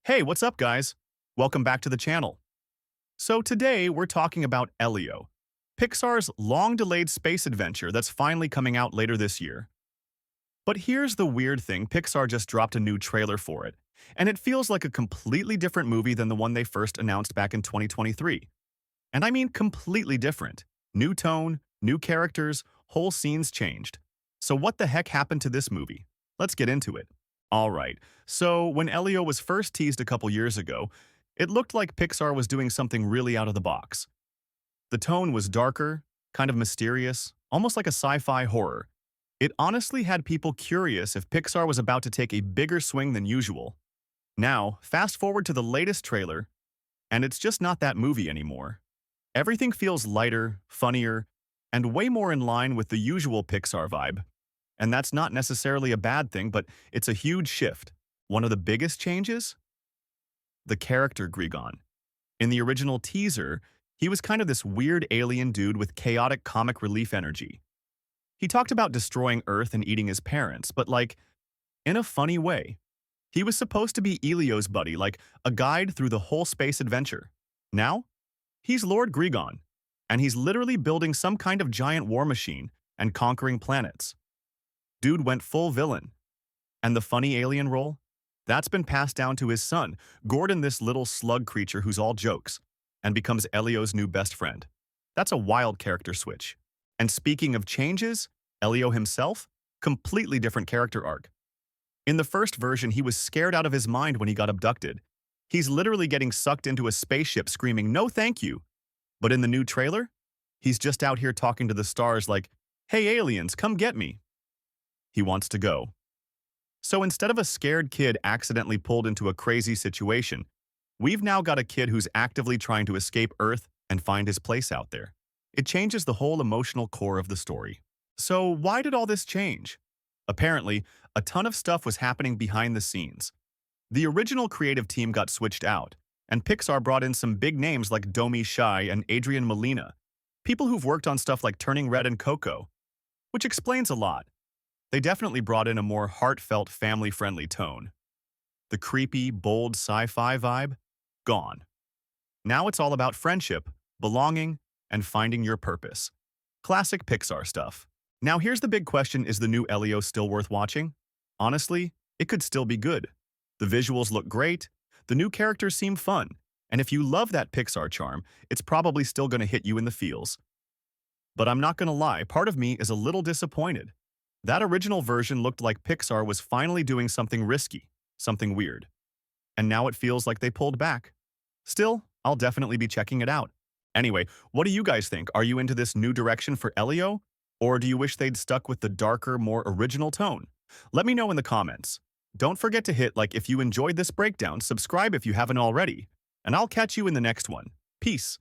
Hey, what's up, guys? Welcome back to the channel. So today we're talking about Elio, Pixar's long-delayed space adventure that's finally coming out later this year. But here's the weird thing, Pixar just dropped a new trailer for it, and it feels like a completely different movie than the one they first announced back in 2023. And I mean completely different. New tone, new characters, whole scenes changed. So what the heck happened to this movie? Let's get into it. Alright, so when Elio was first teased a couple years ago, it looked like Pixar was doing something really out of the box. The tone was darker, kind of mysterious, almost like a sci-fi horror. It honestly had people curious if Pixar was about to take a bigger swing than usual. Now, fast forward to the latest trailer, and it's just not that movie anymore. Everything feels lighter, funnier, and way more in line with the usual Pixar vibe. And that's not necessarily a bad thing, but it's a huge shift. One of the biggest changes? The character Grigon. In the original teaser, he was kind of this weird alien dude with chaotic comic relief energy. He talked about destroying Earth and eating his parents, but in a funny way. He was supposed to be Elio's buddy, like a guide through the whole space adventure. Now, he's Lord Grigon, and he's literally building some kind of giant war machine and conquering planets. Dude went full villain. And the funny alien role? That's been passed down to his son, Gordon, this little slug creature who's all jokes, and becomes Elio's new best friend. That's a wild character switch. And speaking of changes, Elio himself? Completely different character arc. In the first version, he was scared out of his mind when he got abducted. He's literally getting sucked into a spaceship screaming, "No thank you." But in the new trailer, he's just out here talking to the stars like, "Hey aliens, come get me." He wants to go. So instead of a scared kid accidentally pulled into a crazy situation, we've now got a kid who's actively trying to escape Earth and find his place out there. It changes the whole emotional core of the story. So why did all this change? Apparently, a ton of stuff was happening behind the scenes. The original creative team got switched out, and Pixar brought in some big names like Domi Shai and Adrian Molina, people who've worked on stuff like Turning Red and Coco, which explains a lot. They definitely brought in a more heartfelt, family-friendly tone. The creepy, bold sci-fi vibe? Gone. Now it's all about friendship, belonging, and finding your purpose. Classic Pixar stuff. Now here's the big question, is the new Elio still worth watching? Honestly, it could still be good. The visuals look great, the new characters seem fun, and if you love that Pixar charm, it's probably still going to hit you in the feels. But I'm not going to lie, part of me is a little disappointed. That original version looked like Pixar was finally doing something risky, something weird. And now it feels like they pulled back. Still, I'll definitely be checking it out. Anyway, what do you guys think? Are you into this new direction for Elio? Or do you wish they'd stuck with the darker, more original tone? Let me know in the comments. Don't forget to hit like if you enjoyed this breakdown, subscribe if you haven't already, and I'll catch you in the next one. Peace.